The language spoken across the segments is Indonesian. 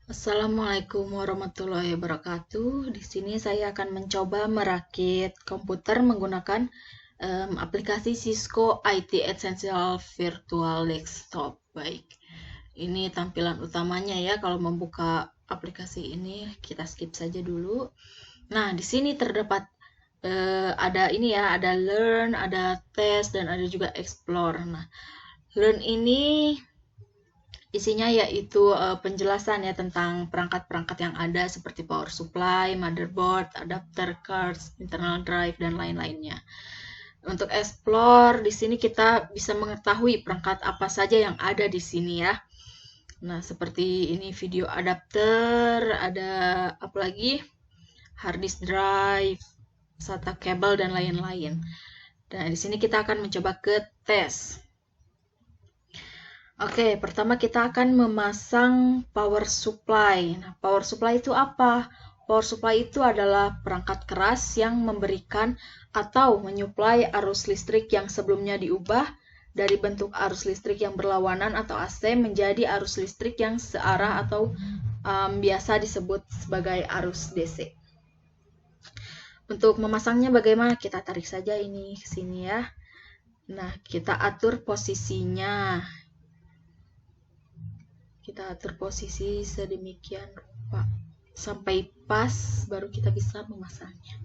Assalamualaikum warahmatullahi wabarakatuh. Di sini saya akan mencoba merakit komputer menggunakan aplikasi Cisco IT Essential Virtual Desktop. Baik, ini tampilan utamanya ya. Kalau membuka aplikasi ini, kita skip saja dulu. Nah, di sini terdapat ada ini ya, ada Learn, ada Test, dan ada juga Explore. Nah, Learn ini isinya yaitu penjelasan ya tentang perangkat-perangkat yang ada seperti power supply, motherboard, adapter cards, internal drive, dan lain-lainnya. Untuk explore, di sini kita bisa mengetahui perangkat apa saja yang ada di sini ya. Nah, seperti ini video adapter, ada apa lagi? Hard disk drive, SATA cable, dan lain-lain. Dan di sini kita akan mencoba ke tes. Oke, pertama kita akan memasang power supply. Nah, power supply itu apa? Power supply itu adalah perangkat keras yang memberikan atau menyuplai arus listrik yang sebelumnya diubah dari bentuk arus listrik yang berlawanan atau AC menjadi arus listrik yang searah atau biasa disebut sebagai arus DC. Untuk memasangnya bagaimana? Kita tarik saja ini ke sini ya. Nah, kita atur posisinya. Kita atur posisi sedemikian rupa sampai pas, baru kita bisa memasangnya.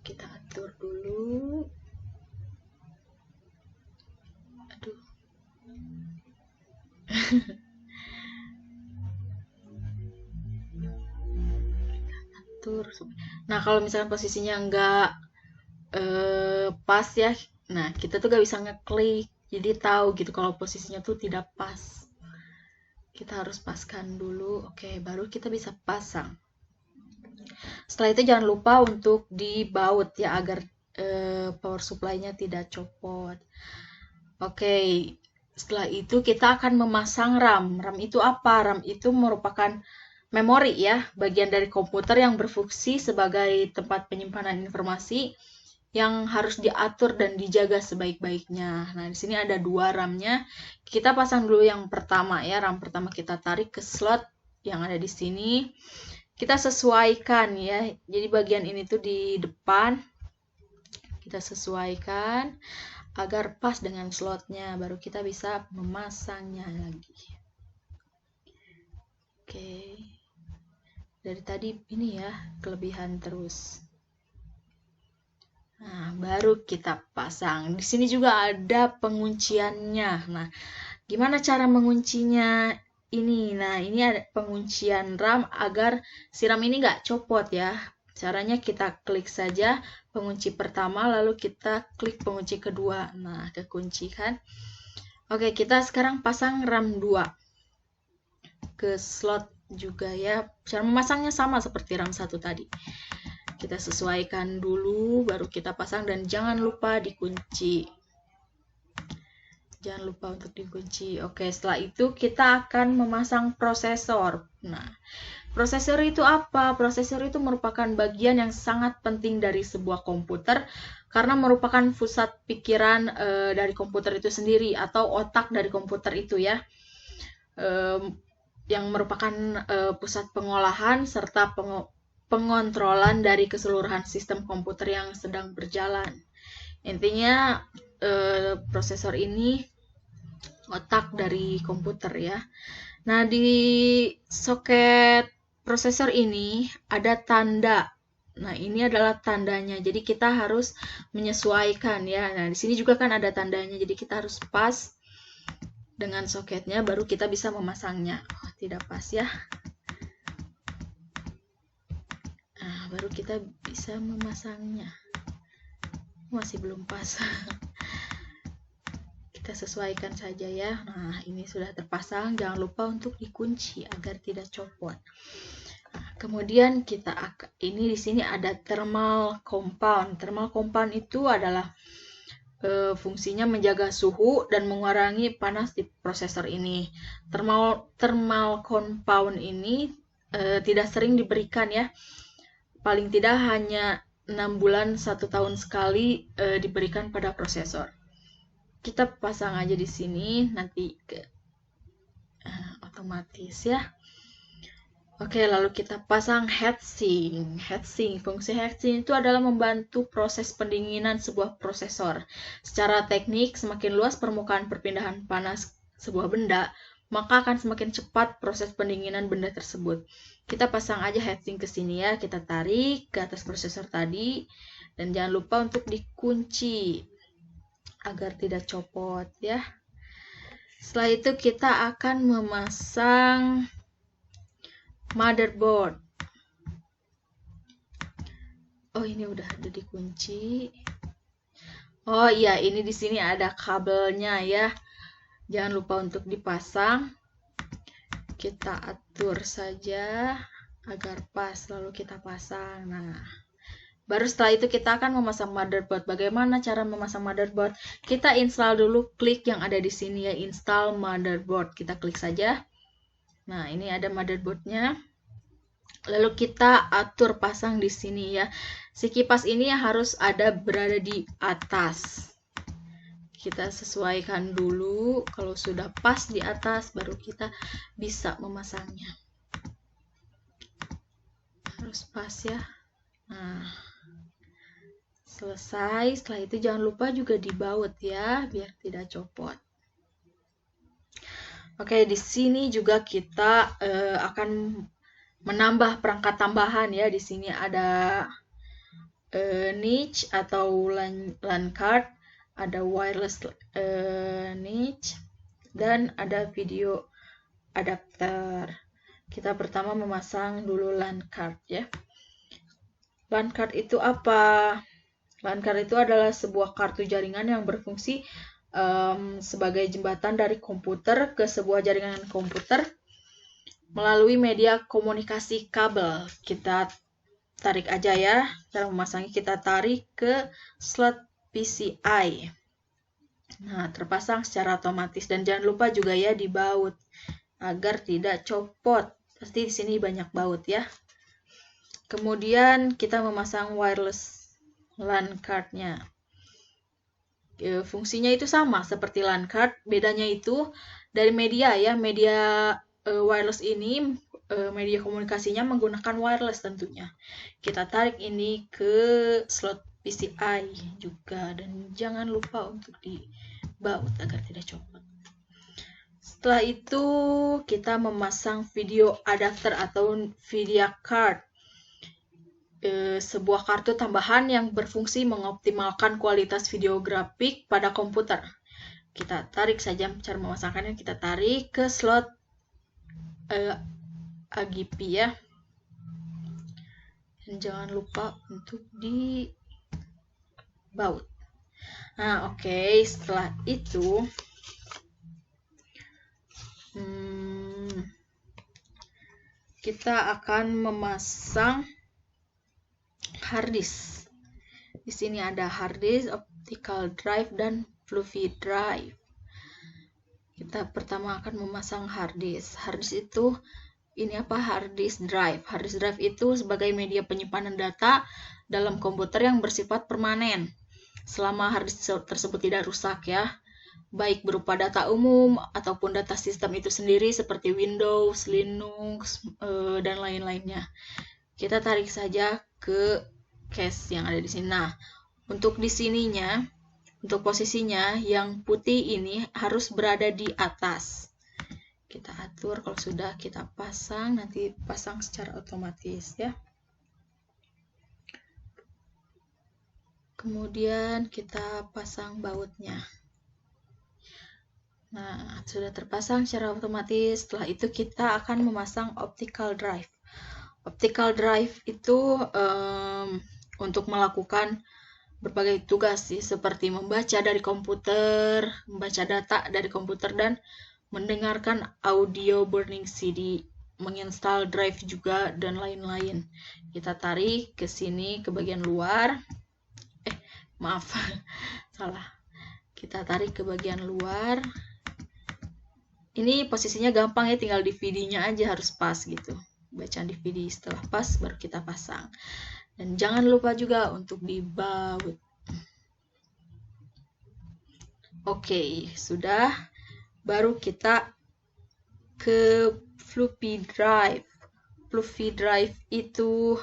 Kita atur dulu. Aduh. Kita atur. Nah, kalau misalkan posisinya nggak pas ya, nah kita tuh gak bisa ngeklik. Jadi tahu gitu kalau posisinya tuh tidak pas. Kita harus paskan dulu. Oke, baru kita bisa pasang. Setelah itu jangan lupa untuk dibaut ya agar power supply-nya tidak copot. Oke, setelah itu kita akan memasang RAM. RAM itu apa? RAM itu merupakan memori ya, bagian dari komputer yang berfungsi sebagai tempat penyimpanan informasi yang harus diatur dan dijaga sebaik-baiknya. Nah, di sini ada dua RAM-nya. Kita pasang dulu yang pertama ya. RAM pertama kita tarik ke slot yang ada di sini. Kita sesuaikan ya. Jadi bagian ini tuh di depan. Kita sesuaikan agar pas dengan slotnya. Baru kita bisa memasangnya lagi. Oke. Dari tadi ini ya, kelebihan terus. Nah, baru kita pasang. Di sini juga ada pengunciannya. Nah, gimana cara menguncinya ini? Nah, ini ada penguncian RAM agar si RAM ini nggak copot ya. Caranya kita klik saja pengunci pertama, lalu kita klik pengunci kedua. Nah, kekunci kan. Oke, kita sekarang pasang RAM 2 ke slot juga ya. Cara memasangnya sama seperti RAM 1 tadi. Kita sesuaikan dulu, baru kita pasang dan jangan lupa dikunci. Jangan lupa untuk dikunci. Oke, setelah itu kita akan memasang prosesor. Nah, prosesor itu apa? Prosesor itu merupakan bagian yang sangat penting dari sebuah komputer karena merupakan pusat pikiran dari komputer itu sendiri atau otak dari komputer itu ya. Yang merupakan pusat pengolahan serta pengontrolan dari keseluruhan sistem komputer yang sedang berjalan. Intinya prosesor ini otak dari komputer ya. Nah, di soket prosesor ini ada tanda. Nah, ini adalah tandanya. Jadi kita harus menyesuaikan ya. Nah, di sini juga kan ada tandanya. Jadi kita harus pas dengan soketnya baru kita bisa memasangnya. Oh, tidak pas ya. Nah, baru kita bisa memasangnya. Masih belum pas. Kita sesuaikan saja ya. Nah, ini sudah terpasang. Jangan lupa untuk dikunci agar tidak copot. Nah, kemudian kita ini di sini ada thermal compound. Thermal compound itu adalah fungsinya menjaga suhu dan mengurangi panas di prosesor ini. Thermal compound ini tidak sering diberikan ya. Paling tidak hanya 6 bulan 1 tahun sekali diberikan pada prosesor. Kita pasang aja di sini nanti ke otomatis ya. Oke, lalu kita pasang heatsink. Fungsi heatsink itu adalah membantu proses pendinginan sebuah prosesor. Secara teknik, semakin luas permukaan perpindahan panas sebuah benda, maka akan semakin cepat proses pendinginan benda tersebut. Kita pasang aja heatsink ke sini ya, kita tarik ke atas prosesor tadi, dan jangan lupa untuk dikunci agar tidak copot ya. Setelah itu kita akan memasang motherboard. Oh, ini udah ada dikunci. Oh iya, ini di sini ada kabelnya ya. Jangan lupa untuk dipasang. Kita atur saja agar pas, lalu kita pasang. Nah, baru setelah itu kita akan memasang motherboard. Bagaimana cara memasang motherboard? Kita install dulu, klik yang ada di sini ya, install motherboard. Kita klik saja. Nah, ini ada motherboardnya. Lalu kita atur pasang di sini ya. Si kipas ini harus ada berada di atas. Kita sesuaikan dulu. Kalau sudah pas di atas, baru kita bisa memasangnya. Harus pas ya. Nah, selesai. Setelah itu jangan lupa juga dibaut ya, biar tidak copot. Oke, di sini juga kita akan menambah perangkat tambahan ya. Di sini ada niche atau LAN card, ada wireless niche, dan ada video adapter. Kita pertama memasang dulu LAN card ya. LAN card itu apa? LAN card itu adalah sebuah kartu jaringan yang berfungsi sebagai jembatan dari komputer ke sebuah jaringan komputer melalui media komunikasi kabel. Kita tarik aja ya. Cara memasangnya kita tarik ke slot PCI. Nah, terpasang secara otomatis, dan jangan lupa juga ya dibaut agar tidak copot. Pasti di sini banyak baut ya. Kemudian kita memasang wireless LAN card-nya. Fungsinya itu sama seperti LAN card, bedanya itu dari media ya. Media wireless ini media komunikasinya menggunakan wireless tentunya. Kita tarik ini ke slot PCI juga, dan jangan lupa untuk dibaut agar tidak copot. Setelah itu kita memasang video adapter atau video card, sebuah kartu tambahan yang berfungsi mengoptimalkan kualitas video grafik pada komputer. Kita tarik saja, cara memasangkannya kita tarik ke slot AGP ya. Dan jangan lupa untuk dibaut. Nah, oke, setelah itu kita akan memasang harddisk. Di sini ada harddisk, optical drive, dan floppy drive. Kita pertama akan memasang harddisk. Harddisk itu ini apa? Harddisk drive. Harddisk drive itu sebagai media penyimpanan data dalam komputer yang bersifat permanen selama harddisk tersebut tidak rusak ya. Baik berupa data umum ataupun data sistem itu sendiri seperti Windows, Linux, dan lain-lainnya. Kita tarik saja ke case yang ada di sini. Nah, untuk di sininya, untuk posisinya yang putih ini harus berada di atas. Kita atur, kalau sudah kita pasang, nanti pasang secara otomatis ya. Kemudian kita pasang bautnya. Nah, sudah terpasang secara otomatis. Setelah itu kita akan memasang optical drive. Optical drive itu untuk melakukan berbagai tugas sih, seperti membaca dari komputer, membaca data dari komputer, dan mendengarkan audio burning CD, menginstal drive juga, dan lain-lain. Kita tarik ke sini ke bagian luar. Maaf, salah. Kita tarik ke bagian luar. Ini posisinya gampang ya, tinggal DVD-nya aja harus pas gitu. Bacaan DVD setelah pas baru kita pasang. Dan jangan lupa juga untuk dibaut. Oke, sudah. Baru kita ke floppy drive. floppy drive itu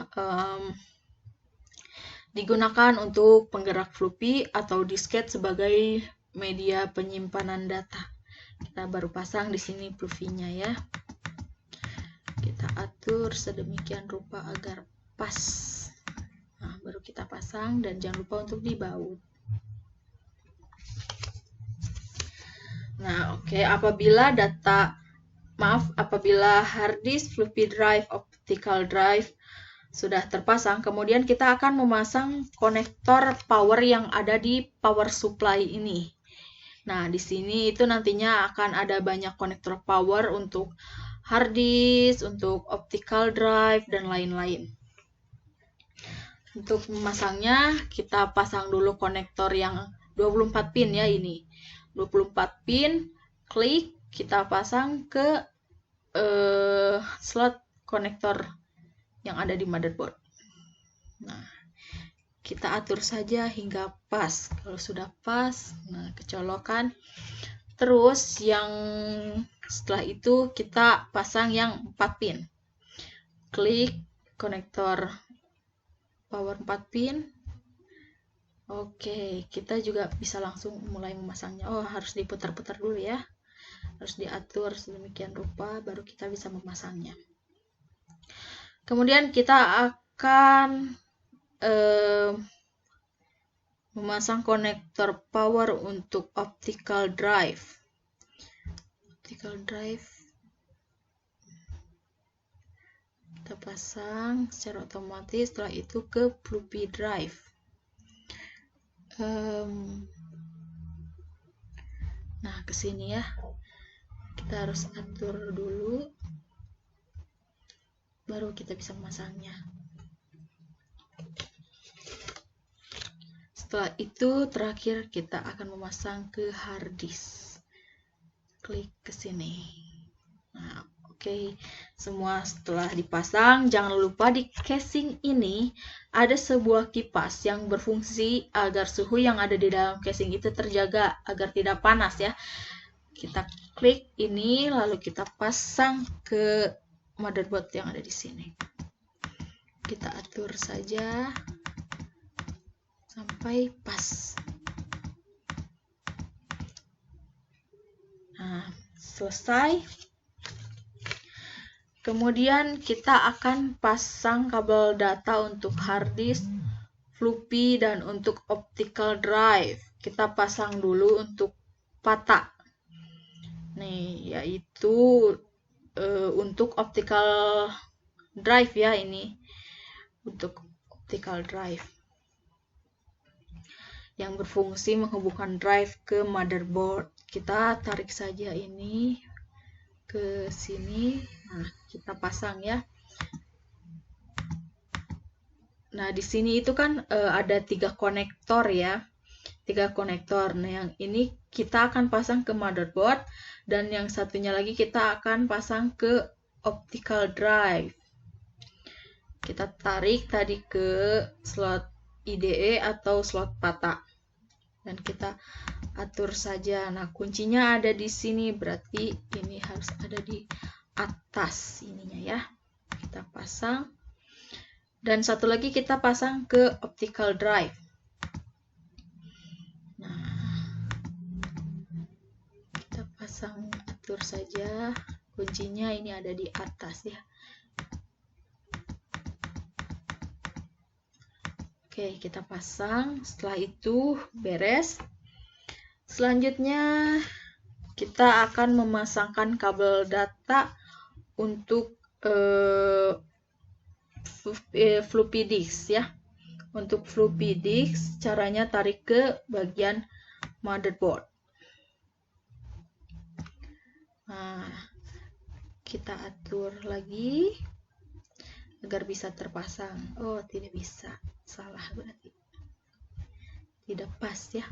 digunakan untuk penggerak floppy atau disket sebagai media penyimpanan data. Kita baru pasang di sini floppy-nya ya. Kita atur sedemikian rupa agar pas. Nah, baru kita pasang dan jangan lupa untuk dibaut. Nah, oke, apabila hard disk, floppy drive, optical drive sudah terpasang, kemudian kita akan memasang konektor power yang ada di power supply ini. Nah, di sini itu nantinya akan ada banyak konektor power untuk hard disk, untuk optical drive, dan lain-lain. Untuk memasangnya, kita pasang dulu konektor yang 24 pin ya ini. 24 pin, klik, kita pasang ke slot konektor yang ada di motherboard. Nah, kita atur saja hingga pas. Kalau sudah pas, nah kecolokan. Terus yang setelah itu kita pasang yang 4 pin. Klik konektor power 4 pin. Oke, kita juga bisa langsung mulai memasangnya. Oh, harus diputar-putar dulu ya. Harus diatur sedemikian rupa, baru kita bisa memasangnya. Kemudian kita akan memasang konektor power untuk optical drive. Optical drive kita pasang secara otomatis, setelah itu ke floppy drive. Nah, ke sini ya. Kita harus atur dulu, baru kita bisa memasangnya. Setelah itu, terakhir kita akan memasang ke hard disk. Klik ke sini. Nah, oke. Semua setelah dipasang, jangan lupa di casing ini ada sebuah kipas yang berfungsi agar suhu yang ada di dalam casing itu terjaga agar tidak panas ya. Kita klik ini, lalu kita pasang ke motherboard yang ada di sini. Kita atur saja sampai pas. Nah, selesai. Kemudian kita akan pasang kabel data untuk hard disk, floppy, dan untuk optical drive. Kita pasang dulu untuk PATA. Nih, yaitu untuk optical drive ya ini. Untuk optical drive yang berfungsi menghubungkan drive ke motherboard. Kita tarik saja ini ke sini. Nah, kita pasang ya. Nah, di sini itu kan ada 3 konektor ya. 3 konektor. Nah, yang ini kita akan pasang ke motherboard dan yang satunya lagi kita akan pasang ke optical drive. Kita tarik tadi ke slot IDE atau slot PATA. Dan kita atur saja. Nah, kuncinya ada di sini, berarti ini harus ada di atas ininya ya. Kita pasang. Dan satu lagi kita pasang ke optical drive. Nah, kita pasang, atur saja. Kuncinya ini ada di atas ya. Oke, kita pasang. Setelah itu beres. Selanjutnya kita akan memasangkan kabel data untuk floppy disk ya. Untuk floppy disk caranya tarik ke bagian motherboard. Nah, kita atur lagi agar bisa terpasang. Oh, tidak bisa. Salah berarti. Tidak pas ya.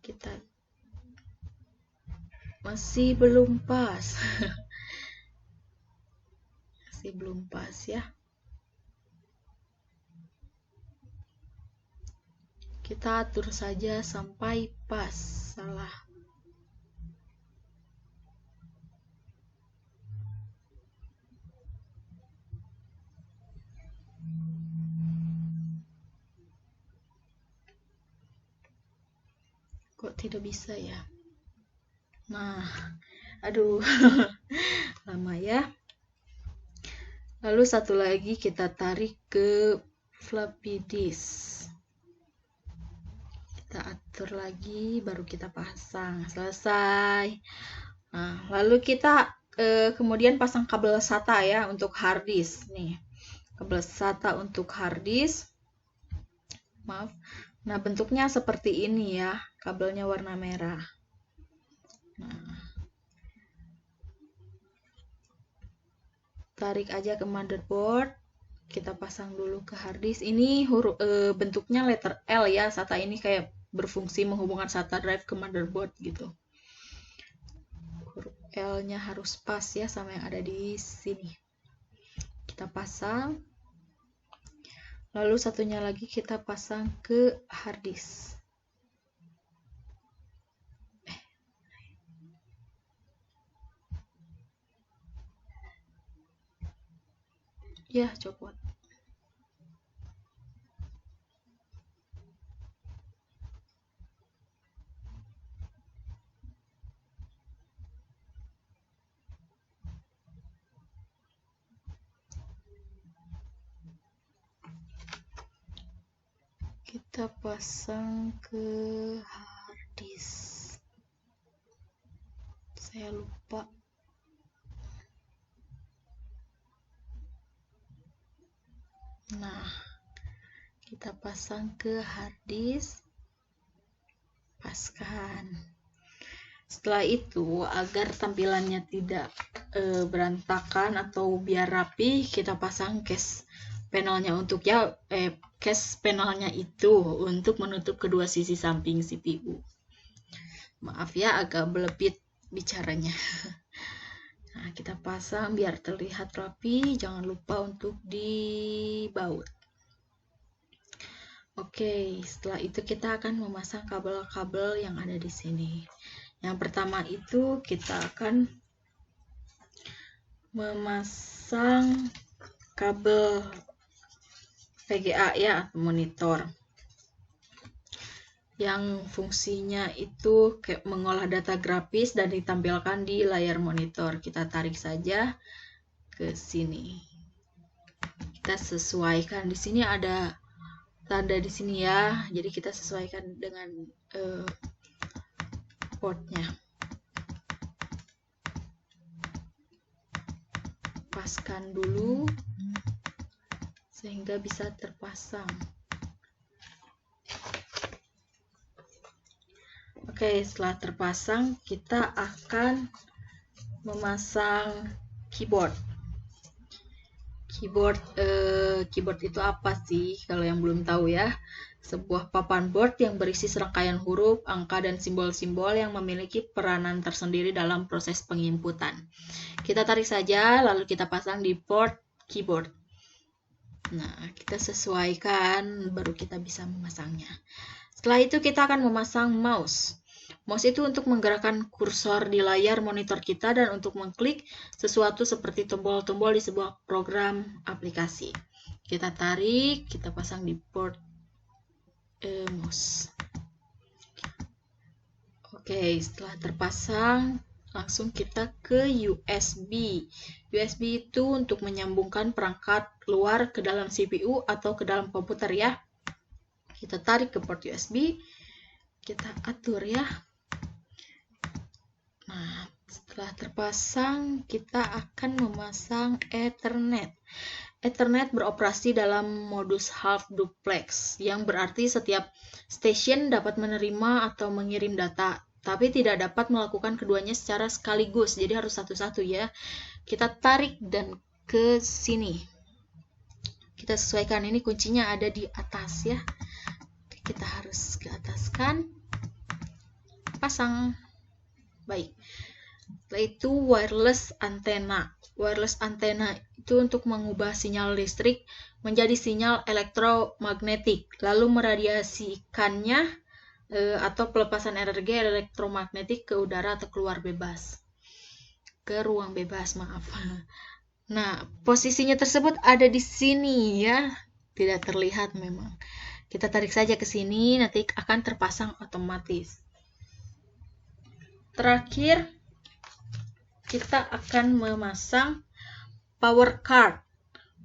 Kita masih belum pas. Masih belum pas ya. Kita atur saja sampai pas. Salah. tidak bisa ya. Nah, aduh, lama ya. Lalu satu lagi kita tarik ke floppy disk. Kita atur lagi, baru kita pasang. Selesai. Nah, lalu kita kemudian pasang kabel SATA ya untuk hard disk. Nih, kabel SATA untuk hard disk. Maaf. Nah, bentuknya seperti ini ya. Kabelnya warna merah. Nah, tarik aja ke motherboard. Kita pasang dulu ke hard disk. Ini bentuknya letter L ya. SATA ini kayak berfungsi menghubungkan SATA drive ke motherboard gitu. Huruf L-nya harus pas ya sama yang ada di sini. Kita pasang. Lalu satunya lagi kita pasang ke hard disk. Ya, copot. Kita pasang ke hard disk. Saya lupa. Nah, kita pasang ke hard disk. Paskan. Setelah itu, agar tampilannya tidak berantakan atau biar rapi, kita pasang case panelnya case panelnya itu untuk menutup kedua sisi samping CPU. Maaf ya, agak belebit bicaranya. Nah, kita pasang biar terlihat rapi. Jangan lupa untuk dibaut. Oke, setelah itu kita akan memasang kabel-kabel yang ada di sini. Yang pertama itu kita akan memasang kabel VGA ya, atau monitor. Yang fungsinya itu kayak mengolah data grafis dan ditampilkan di layar monitor. Kita tarik saja ke sini. Kita sesuaikan. Di sini ada tanda di sini ya. Jadi kita sesuaikan dengan portnya. Paskan dulu sehingga bisa terpasang. Oke, setelah terpasang kita akan memasang keyboard. Keyboard itu apa sih? Kalau yang belum tahu ya, sebuah papan board yang berisi serangkaian huruf, angka, dan simbol-simbol yang memiliki peranan tersendiri dalam proses penginputan. Kita tarik saja, lalu kita pasang di port keyboard. Nah, kita sesuaikan, baru kita bisa memasangnya. Setelah itu kita akan memasang mouse. Mouse itu untuk menggerakkan kursor di layar monitor kita dan untuk mengklik sesuatu seperti tombol-tombol di sebuah program aplikasi. Kita tarik, kita pasang di port mouse. Oke, setelah terpasang, langsung kita ke USB. USB itu untuk menyambungkan perangkat luar ke dalam CPU atau ke dalam komputer ya. Kita tarik ke port USB, kita atur ya. Nah, setelah terpasang, kita akan memasang Ethernet. Ethernet beroperasi dalam modus half duplex, yang berarti setiap stasiun dapat menerima atau mengirim data, tapi tidak dapat melakukan keduanya secara sekaligus, jadi harus satu-satu ya. Kita tarik dan ke sini. Kita sesuaikan, ini kuncinya ada di atas ya. Kita harus ke ataskan. Pasang. Baik. Setelah itu wireless antenna. Wireless antenna itu untuk mengubah sinyal listrik menjadi sinyal elektromagnetik, lalu meradiasikannya atau pelepasan energi elektromagnetik ke udara atau keluar bebas. Ke ruang bebas, maaf. Nah, posisinya tersebut ada di sini ya. Tidak terlihat memang. Kita tarik saja ke sini, nanti akan terpasang otomatis. Terakhir, kita akan memasang power card.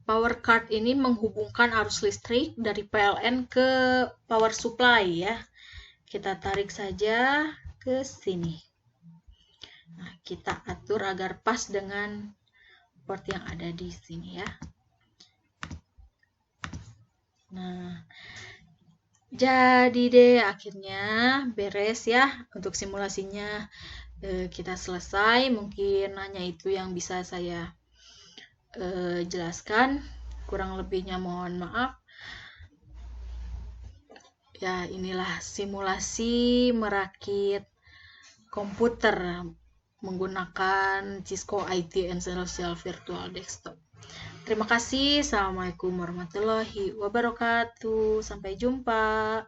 Power card ini menghubungkan arus listrik dari PLN ke power supply ya. Kita tarik saja ke sini. Nah, kita atur agar pas dengan port yang ada di sini ya. Nah, jadi deh akhirnya beres ya untuk simulasinya. Kita selesai. Mungkin hanya itu yang bisa saya jelaskan. Kurang lebihnya mohon maaf. Ya, inilah simulasi merakit komputer menggunakan Cisco IT Essential Virtual Desktop. Terima kasih. Assalamualaikum warahmatullahi wabarakatuh. Sampai jumpa.